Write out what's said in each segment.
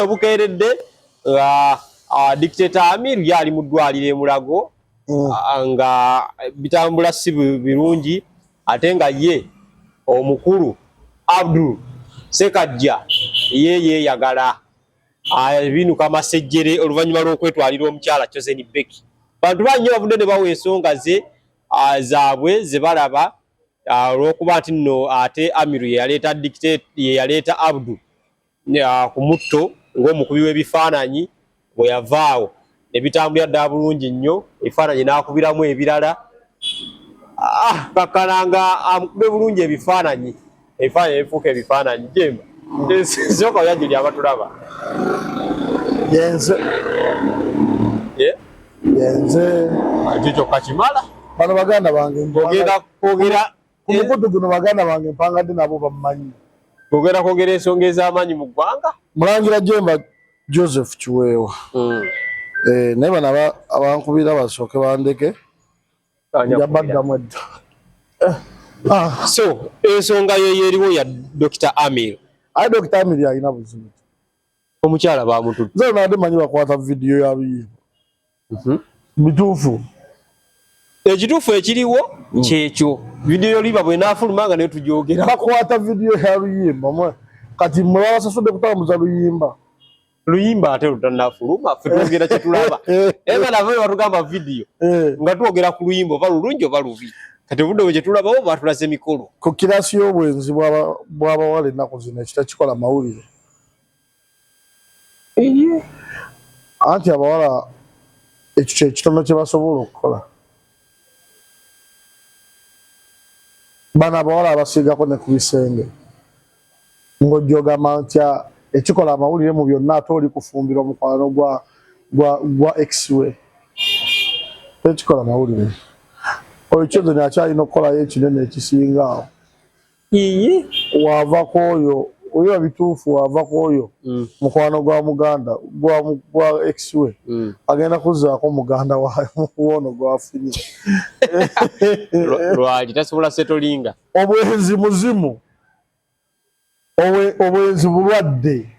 bukeredde dictator Amir yali mu ddwaliro e Mulago nga bitambula si birungi ate nga ye omukulu Abdul Sekajja ye yagala binuka amasejjere oluvannyuma lw'okwetwalira omukyala Chosen Becky. Bantu banyo bavudde ne bawa ensonga zaabwe ze balaba olw'okuba nti nno ate Amiru ye yaleeta Abdul ku mutto ng'omukubi w'ebifaananyi bwe yavaawo ne bitambulira ddala bulungi nnyo, ebifaananyi n'akubiramu ebirala kakalanga amukube bulungi ebifaananyi ebifuuka ebifaananyi. Jemba sooka oyajjuli abatulaba yenze ekyo kyokka kimala. Bano baganda bange ogenda kwogera ku mukutu guno, baganda bange mpangadde nabo bamumanyi. Ogenda kwogera ensonga ez'amaanyi mu ggwanga. Mulangira Jemba Joseph Kiweewa naye bano abankubira basooke bandeke jabaddamu edda. So ensonga yeeriwo ya Dr. Amir. Aye Dr. Amir alina buzibu. Omukyala bamutudde. Nze nade manyi bakwata vidiyo ya luyimba. Bituufu. Ekituufu ekiriwo kyekyo. Vidiyo liba bw'enaafuluma nga naye tugyogera. Bakwata vidiyo ya luyimba. Kati mwe babasasudde kutambuza luyimba. Luyimba ate lutannaafuluma, ffe twogera kye tulaba. Eba nabo batugamba vidiyo nga twogera ku luyimba oba lulungi oba lubi. Kati obudde bwe kye tulabawo batulaze mikolo. Ku kirasi y'obwenzi bw'abawala ennaku zino ekitakikola mawulire. Anti abawala ekyo kyekitono kye basobola okukola. Bano abawala abasiigako ne ku bisenge ng'ojjogamba nti ekikola amawulire mu byonna ate oli kufumbira omukwano gwa ex-we. Tekikola amawulire. Oyo Chosen akyalina okukolayo ekinene ekisinga awo. Wava ku oyo oyo bituufu, wava ku oyo mukwano gwa muganda gwa ex-we agenda kuzzaako muganda woono gwafunye. Lwaki tasobola setolinga? Obwenzi muzimu, obwenzi bulwadde.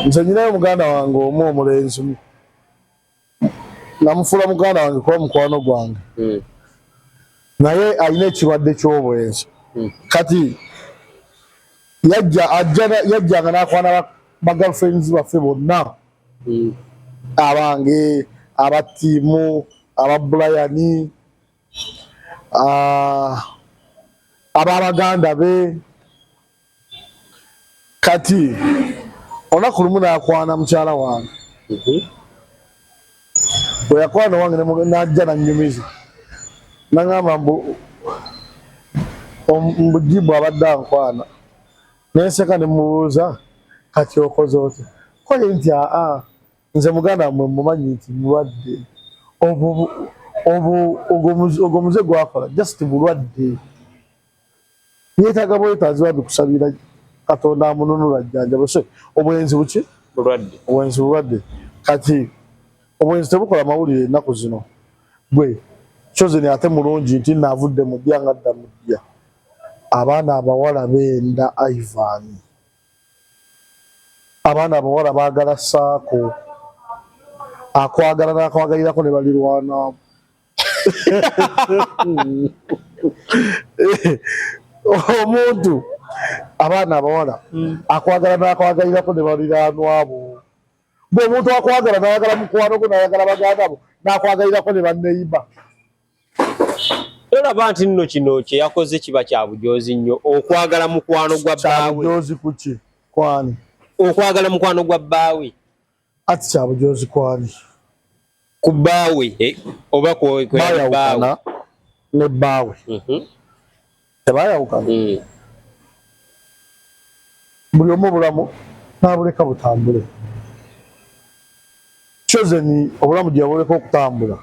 Nze nyinayo muganda wange omu omulenzi namufuula muganda wange kuba mukwano gwange naye alina ekirwadde ky'obwenzi. Kati yajjanga n'akwana ba girlfriends baffe bonna abange, abatiimu, aba Brian, ab'abaganda be. Kati olunaku lumu n'akwana mukyala wange. Bwe yakwana wange n'ajja nannyumiza n'aŋŋamba mbujibu abadde ankwana. Nenseka ne mubuuza kati okoze otya? Koye nti nze muganda mmwe mumanyi nti mulwadde. Ogwo muze gwakola just bulwadde. Yeetaaga bwetaazi babikusabira Katonda amununula jjanjaba. So obwenzi buki? Bulwadde. Obwenzi bulwadde. Kati obwenzi tebukola mawulire ennaku zino. Gwe Chosen ate mulungi nti naavudde mu ddya nga adda mu ddya. Abaana abawala benda Ivan. Abaana abawala baagala Saako. Akwagala n'akwagalirako ne balirwana. Omuntu abaana abawala akwagala n'akwagalirako ne balirwanwa abo. Gwe omuntu akwagala n'ayagala mukwano gwe n'ayagala baganda bo n'akwagalirako ne banneyiba. Olaba nti nno kino kye yakoze kiba kya bujoozi nnyo, okwagala mukwano gwa bbaawe. Bujoozi kuki? Kwani? Okwagala mukwano gwa bbaawe. Ati kya bujoozi kwani? Ku bbaawe oba bayawukana ne bbaawe. Tebayawukana. Buli omu obulamu n'abuleka butambule. Chosen obulamu gye yabuleka okutambula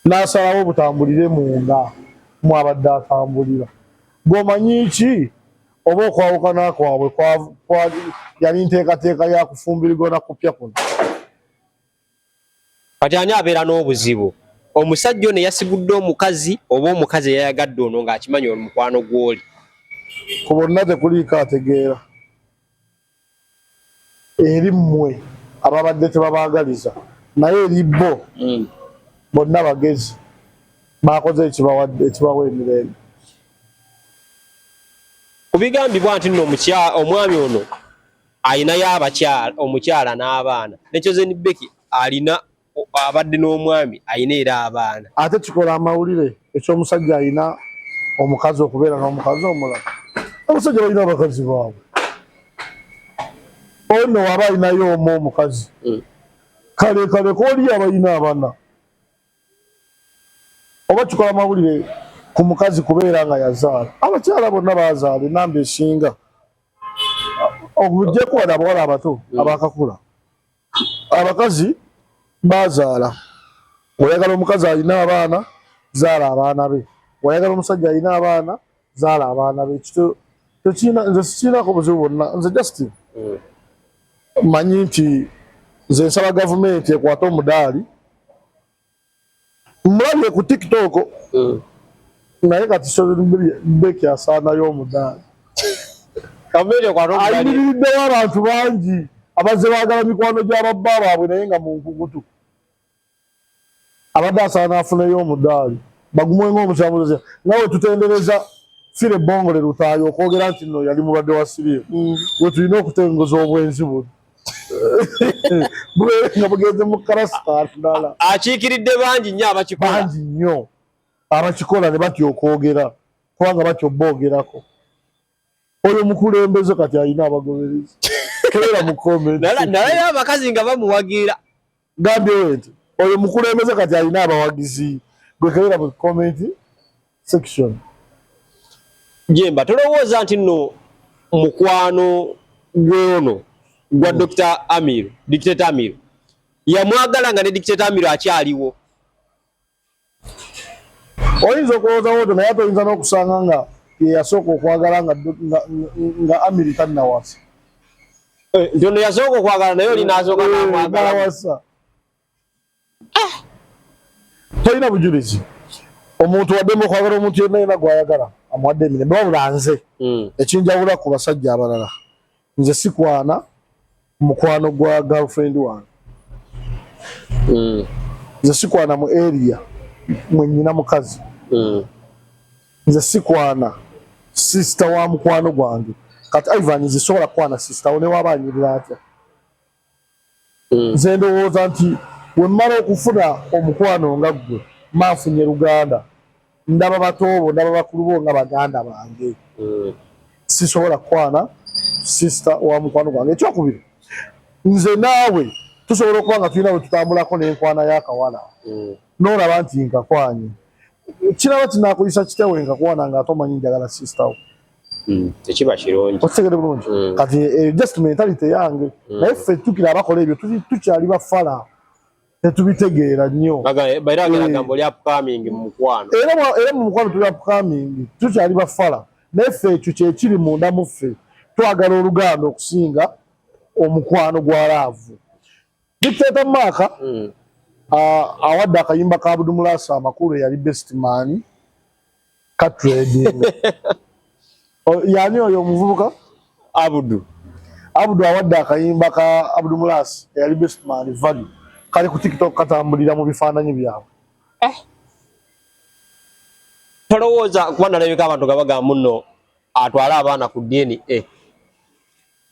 n'asalawo butambulire munda mu abadde atambulira. Gw'omanyi ki oba okwawukana kwabwe yali nteekateeka ya kufumbirigona kupya kuno. Kati ani abeera n'obuzibu? Omusajja ono yasigudde omukazi oba omukazi yayagadde ono ng'akimanyi omukwano gw'oli. kubonna tekuliiko ategeera eri mmwe ababadde tebabaagaliza naye eri bo bonna bagezi bakoze ekibawa emirembe. Kubigambibwa nti nno omwami ono ayinayo omukyala n'abaana ne Chosen Beki alina abadde n'omwami ayina era abaana. Ate kikola amawulire ekyomusajja ayina omukazi okubeera n'omukazi omulala. Omusajja balina abakazi baabwe. Ono waba ayinayo omukazi kale kooli abayina abaana. Oba kikola amawulire ku mukazi kubeera nga yazaala. Abakyala bonna bazaala enamba esinga. Okujjeko wano abawala abato abakakula. Abakazi bazaala. Oyagala omukazi alina abaana, zaala abaana be. Oyagala omusajja alina abaana, zaala abaana be. Nze sikirinako buzibu bwonna. Nze Justin manyi nti nze nsaba gavumenti ekwate omudaali. Mulabye ku TikTok naye kati Chosen Beki asaanayo omudaali. Ayimiriddewo abantu bangi abazze baagala mikwano gy'ababba baabwe naye nga mu nkugutu. Abadde asaana afuneyo omudaali bagumwenga omukyamuzi nawe tutendereza Fire Bongole Lutaayo okwogera nti nno yali mulwadde wa siriimu we tulina okutengoza obwenzi buno nga bugenze mu karasitaati ndala akiikiridde bangi nnyo abakikola ne batya okwogera kubanga batya obboogerako. Oyo mukulembeze kati alina abagoberezi kebera mu comment naye abakazi nga bamuwagira gambye nti oyo mukulembeze kati alina abawagizi gwe kebera mu comment section. Jemba tolowooza nti nno mukwano gwono gwa Dr. Amiru Dictator Amiru yamwagala nga ne Dictator Amiru akyaliwo? Oyinza okulowooza woto naye ate oyinza n'okusanga nga yasooka okwagala nga Amiru tannawasa. Nti ono yasooka okwagala naye oli n'asooka n'amwagala. Tolina bujulizi. Omuntu waddemu okwagala omuntu yenna yenna gw'ayagala amuwadde emirembe wabula nze ekinjawula ku basajja abalala nze sikwana mukwano gwa girlfriend wange. Nze sikwana mu area mwe nnyina mukazi. Nze sikwana sister wa mukwano gwange kati Ivan nze sobola kwana sister one waba anyirira atya. Nze ndowooza nti we mmala okufuna omukwano nga ggwe maafunye Luganda ndaba batoobo ndaba bakulu bo nga baganda bange. Sisobola kwana sister wa mukwano gwange. Ekyokubiri nze naawe tusobola okuba nga tulina bwe tutambulako n'enkwana y'akawala n'olaba nti nkakwanye kiraba kinaakulisa kitewe nkakwana nga ate omanyi njagala sister wo. Tekiba kirungi. Okitegere bulungi kati just mentality yange naye ffe tukira abakola ebyo tukyali bafala tetubitegeera nnyo. Bayira gambo lya upcoming mu mukwano. Era mu mukwano tuli upcoming tukyali bafala naye ffe ekyo kyekiri munda mu ffe twagala oluganda okusinga omukwano gwa laavu. Dictator Maka awadde akayimba ka Abdulmulasa amakulu eyali best man ka trading. Yani oyo omuvubuka Abdu awadde akayimba ka Abdulmulasa eyali best man value kali ku TikTok katambulira mu bifaananyi byabwe. Tolowooza kuba nalabika abantu gabaga muno atwale abaana ku DNA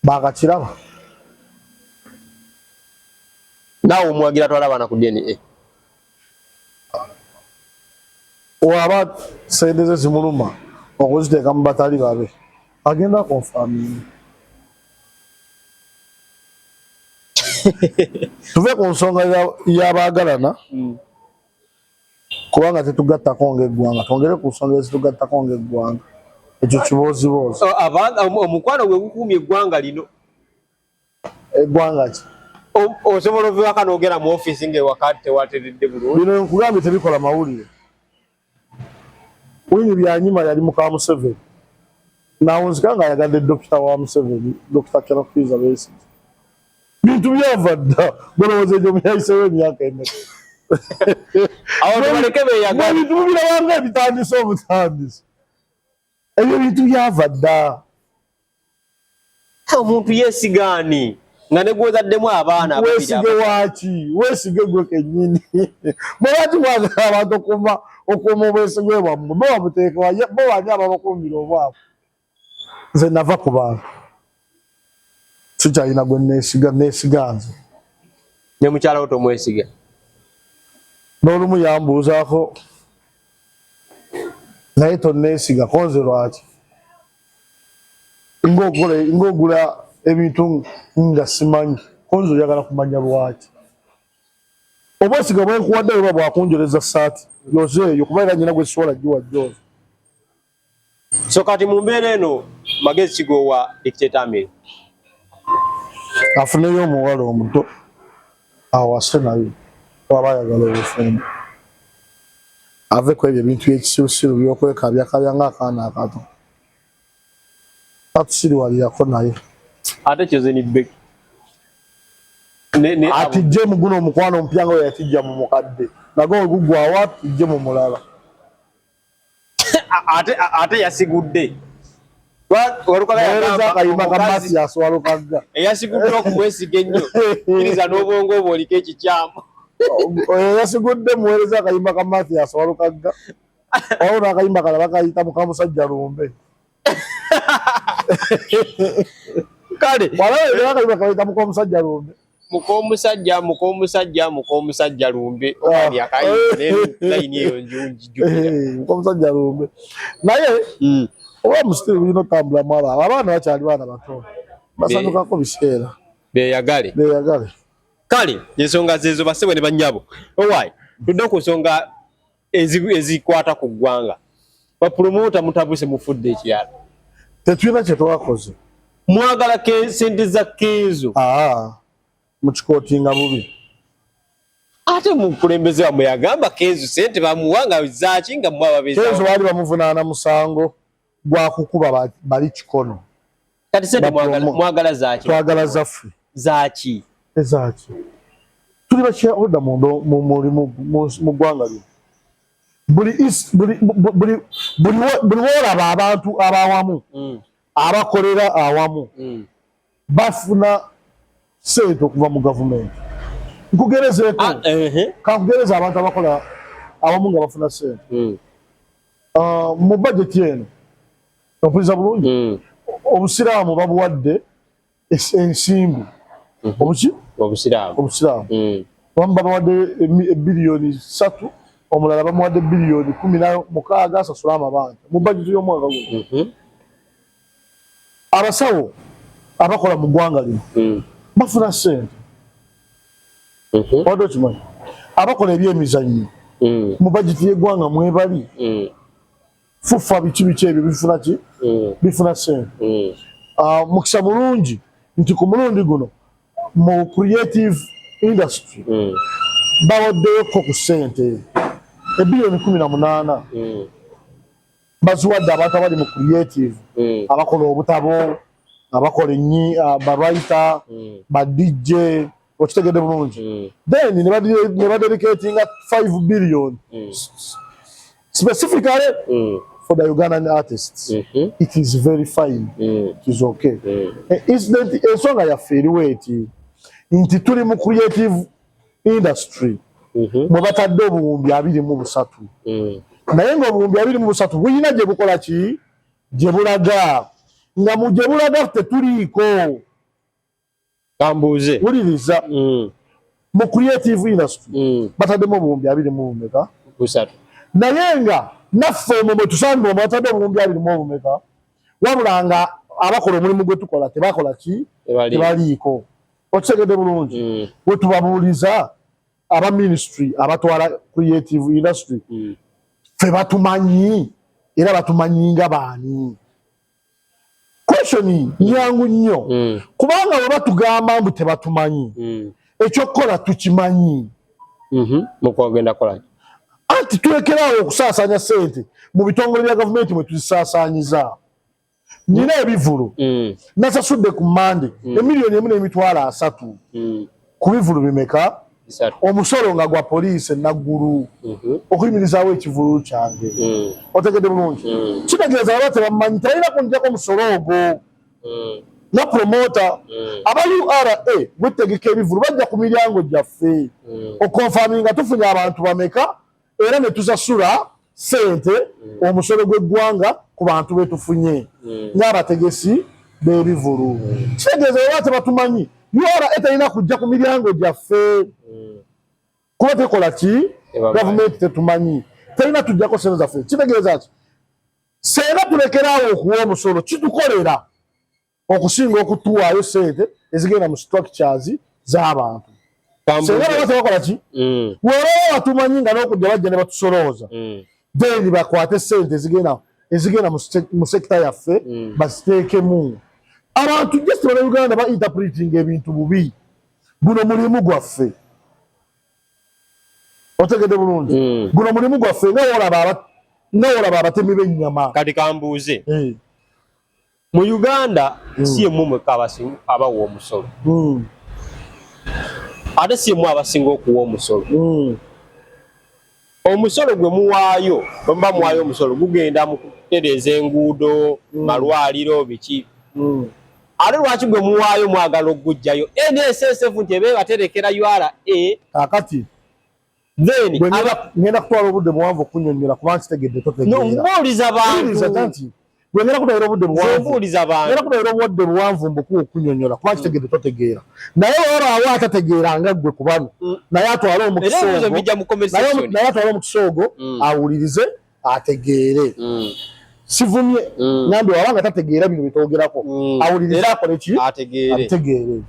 bakakiraba naawe omwagira atwale abaana ku DNA waba sente ze zimuluma okuziteeka mu batali babe agenda confirming. Tuve ku nsonga y'abaagalana kubanga tetugattako ng'eggwanga twongere ku nsonga ezitugattako ng'eggwanga ekyo kiboozibozi. Omukwano gwe gukuumye eggwanga lino. Eggwanga ki? Osobola oviwaka n'ogera mu ofiisi ng'ewaka tewateredde bulungi. Bino nkugambye tebikola mawulire. Winnie Byanyima yali muka Museveni nawunzika nga ayagadde dokita wa Museveni Dr. Kyarakwiza Besigye. Bintu byava dda bolowooza egyo muyayisewo emyaka emeka. Awo tubaleke beeyagala. Bintu birabanga ebitandise obutandisi. ebyo bintu byava dda. Omuntu yeesigaani nga ne gwozaddemu abaana weesige waaki? Weesige gwe kennyini. Mwebati mwagala abantu okuuma obwesigwe bwammwe bo babuteeka bo bani ababakuumira obwabwe. Nze nava ku bantu sikyalina gwe neesiga nze. ne mukyala wo tomwesiga? N'olumu yambuuzaako naye tonneesiga konze lwaki? Ng'ogula ebintu nga simanyi konze oyagala kumanya lwaki? Obwesiga bwenkuwadde oba bwakunjoleza saati yoze eyo kuba era nyina gwe sisobola giwa jjoza. So kati mu mbeera eno magezi kigowa dictator Amini afuneyo omuwala omuto awase naye waba ayagala obufumbo ave ku ebyo ebintu by'ekisirusiru by'okwekabyakabya ng'akaana akato atusiriwalirako naye ate kyoze ni beki atijje mu guno omukwano omupya nga we yatijja mu mukadde nago ogugwawa tijje mu mulala ate yasigudde walukaga akayimba ka Mathias walukaga eyasigudde okumwesiga ennyo kiriza n'obwongo obwo oliko ekikyamu yasigudde muweereza akayimba ka Mathias walukaga wabona akayimba kala bakayita mukamusajja lumbe kale walaera akayimba kayita mukamusajja lumbe mukomusajja lumbe okani akalayini eyo njujjukira mukomusajja lumbe naye oba musitiri bulina otambulamu abaana bakyali baana bato basanyukako biseera beyagale kale ensonga zezo basebwe ne bannyabo owaayi tudde ku nsonga ezikwata ku ggwanga bapromota mutabuse mufudde ekirala tetulina kye twakoze mwagala sente za Kenzo mukikootinga bubi ate mukulembeze wamwe yagamba Kenzo sente bamuwanga zaki nga mwababeza Kenzo wali bamuvunaana musango gwa kukuba bali kikono kati sente mwagala zaki twagala zaffe zaki ezaki tuli bakyaoda mu ggwanga lino buli wolaba abantu abawamu abakolera awamu bafuna sente okuva mu gavumenti. Nkugerezeeko kankugereza abantu abakola awamu nga bafuna sente mu bajeti eno ompuliriza bulungi obusiraamu babuwadde ensimbi obusiraamu bamu babawadde ebiliyoni 3 omulala bamuwadde biliyoni 16 asasula amabanja mu bajeti y'omwaka guno. Abasawo abakola mu ggwanga lino bafuna sente wadde okimanyi abakola ebyemizannyo mu bajeti y'eggwanga mwebali fufa biki ebyo bifuna ki bifuna sente. Mukisa mulungi nti ku mulundi guno mu creative industry bawaddeyoko ku sente ebiliyoni 18 baziwadde abantu abali mu creative abakola obutabo abakola ennyi barwriter ba DJ okitegedde bulungi then ne badedicatinga 5 billion specifically for the Ugandan artists. It is very fine. It is okay. Ensonga yaffe eriwo eti nti tuli mu creative industry mwe batadde obuwumbi 23 naye ng'obuwumbi 23 bulina gye bukola ki gye bulaga nga mu gye bulaga tetuliiko kambuuze wuliriza mu creative industry bataddemu obuwumbi 23 naye nga naffe omwo bwe tusangibwa omwo batadde obuwumbi 23 wabula nga abakola omulimu gwe tukola tebakola ki tebaliiko okitegedde bulungi bwe tubabuuliza aba ministry abatwala creative industry fe batumanyi era batumanyi nga baani question nyangu nnyo kubanga bwe batugamba mbu tebatumanyi ekyokukola tukimanyi mukwagenda kola anti tulekerawo okusaasanya sente mu bitongole bya gavumenti mwe tuzisaasaanyiza. Nina ebivulu nasasudde ku Mande emiliyoni 1.3 ku bivulu bimeka omusolo nga gwa poliisi naggulu okuyimirizaawo ekivulu kyange otegedde bulungi kitegeeza baba tebamanyi talina kunjako omusolo ogwo na promota aba URA gwetegeka ebivulu bajja ku miryango gyaffe okonfaminga tufunye abantu bameka era ne tusasula sente omusolo gw'eggwanga ku bantu betufunye ng'abategesi b'ebivulu kitegeeza baba tebatumanyi URA talina kujja ku miryango gyaffe kuba tekola ki gavumenti tetumanyi talina tujjako sente zaffe kitegeeza ki senga tulekeraawo okuwa omusolo kitukolera okusinga okutuwaayo sente ezigenda mu structures z'abantu senga baba tebakola ki weolaba batumanyi nga n'okujja bajja ne batusolooza then bakwate sente ezigenda mu sekita yaffe baziteekemu abantu just bana Uganda ba interpreting ebintu bubi guno mulimu gwaffe otegedde bulungi guno mulimu gwaffe nga wolaba abatemi b'ennyama kati kambuuze mu Uganda si yemu mweka abawa omusolo ate si yemu abasinga okuwa omusolo omusolo gwe muwaayo bamba muwaayo omusolo gugenda mu kutereeza enguudo malwaliro biki ate lwaki gwe muwaayo mwagala okugujjayo NSSF nti ebe baterekera URA kakati then ngenda kutwala obudde buwanvu okunyonnyola kubanga kitegedde totegeera mbuuliza bantu ngenda kutwala obudde buwanvu mbukuwa okunyonnyola kubanga kitegedde totegeera naye olaba atategeera nga ggwe ku bano naye atwale omukisa ogwo awulirize ategeere sivumye nambi wabanga tategeera bino bitoogerako awulirize akole ki ategeere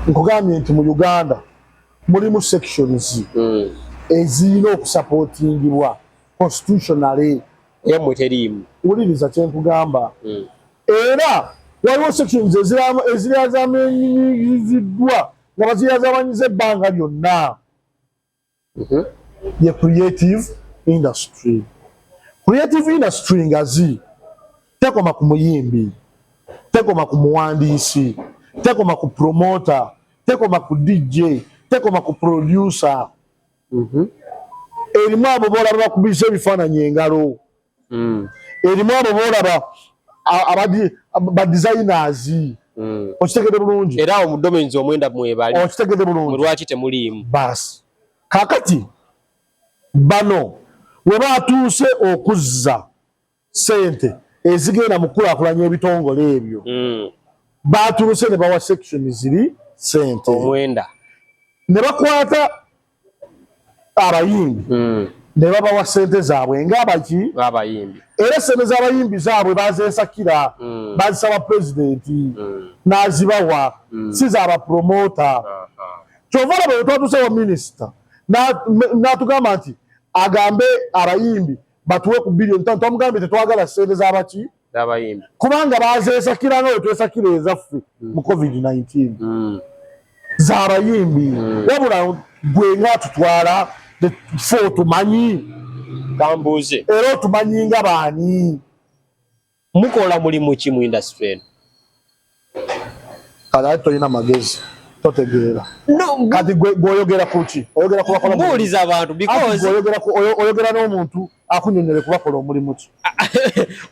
nkugambye nti mu Uganda mulimu sections ezirina okusapootingibwa constitutionally wuliriza kyenkugamba era waliwo sections ezirazamanyiziddwa nga bazirazamanyiza ebbanga lyonna ye creative industry ngazi tekoma ku muyimbi tekoma ku muwandiisi tekoma ku promoter tekoma ku DJ tekoma ku producer erimu abo boolaba bakubisa ebifaananyi engalo erimu abo boolaba badesigners okitegedde bulungi era mu domains omwenda mwebali okitegedde bulungi lwaki temuliimu basi kakati bano we batuuse okuzza sente ezigenda mu kulaakulanya ebitongole ebyo batuuse ne bawa section ziri sente omwenda ne bakwata abayimbi ne babawa sente zaabwe ng'abaki abayimbi era sente z'abayimbi zaabwe bazeesakira bazisaba pulezidenti n'azibawa si z'abapromota kyova olaba we twatuuse wa minisita n'atugamba nti agambe abayimbi batuwe ku biliyoni ttaano twamugambye tetwagala sente z'abaki kubanga bazeesakira nga we twesakira ezaffe mu COVID-19 z'abayimbi wabula gwe nga tutwala ffe otumanyi kambuuze era otumanyi nga baani mukola mulimu ki mu industry eno kale ate tolina magezi totegeera kati gweoyogera kuki oyogera kubakola mbuuliza abantu because oyogera n'omuntu akunyonyere kubakola omulimu ki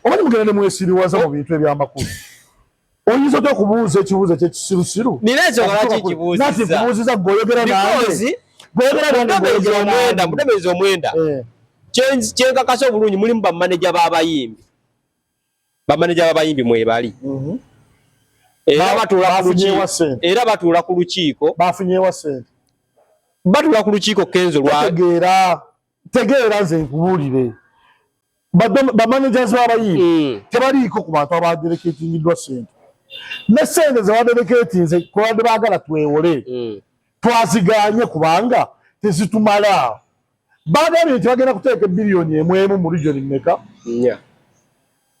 omanyi mugenda ne mwesiriwaza mu bintu ebyamakulu oyinza otya okubuuza ekibuuzo ekyekisirusiru nina ekyokola kikibuuziza nati kubuuziza gweoyogera nange mudemezi omwenda kyenkakasa obulungi mulimu bamaneja b'abayimbi mwebali era batuula ku lukiiko bafunyewa sente batuula ku lukiiko kenzo tegeera nze nkubuulire bamanagers b'abayimbi tebaliiko ku bantu abadeleketingiddwa sente ne sente zebadeleketinze kubadde baagala twewole twaziganye kubanga tezitumala bagambye nti bagenda kuteeka ebiliyoni emu mu region mmeka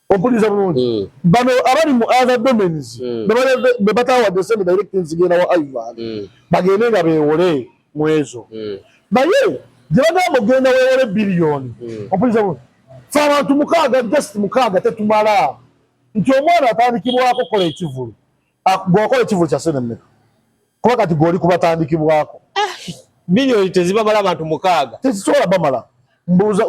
ompuliriza bulungi bano abali mu other domains be batawadde sente directing zigenda wa Ivan bagende nga beewole mu ezo naye gye bagamba ogenda weewole biliyoni ompuliriza bulungi fe abantu just mukaaga tetumala nti omwana atandikibwako kola ekivulu gwakola ekivulu kya sente mmeka kuba kati goli kubatandikibwako milioni tezibamala abantu mukaaga tezisobola bamala mbuuza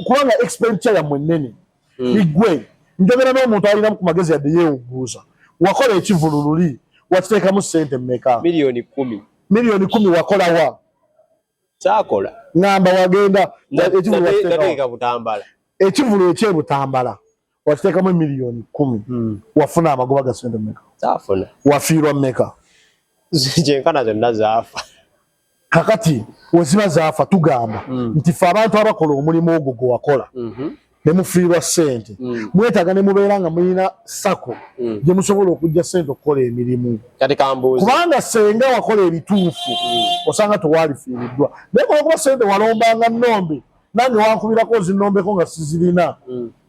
kubanga expenditure yammwe nnene igwe njogera n'omuntu alina ku magezi yadde yeewuguuza wakola ekivulululi wakiteekamu ssente mmeka milioni 10 milioni 10 wakola wa kyakola ngamba wagenda nateeka butambala ekivulu ekyebutambala wakiteekamu milioni 10 wafuna amagoba ga ssente mmeka saafuna wafiirwa mmeka kyenkana zonna zaafa kakati weziba zaafa tugamba nti fe abantu abakola omulimu ogwo gwe wakola ne mufiirwa ssente mwetaaga ne mubeera nga mulina sako gye musobola okujja ssente okukola emirimu kati kambuuzi kubanga senga wakola ebituufu osanga tewalifiiriddwa naye olwokuba ssente walombanga nnombe nange wankubirako zinnombeko nga sizirina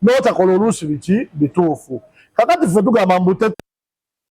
n'otakola oluusi biki bituufu kakati fe tugamba mbute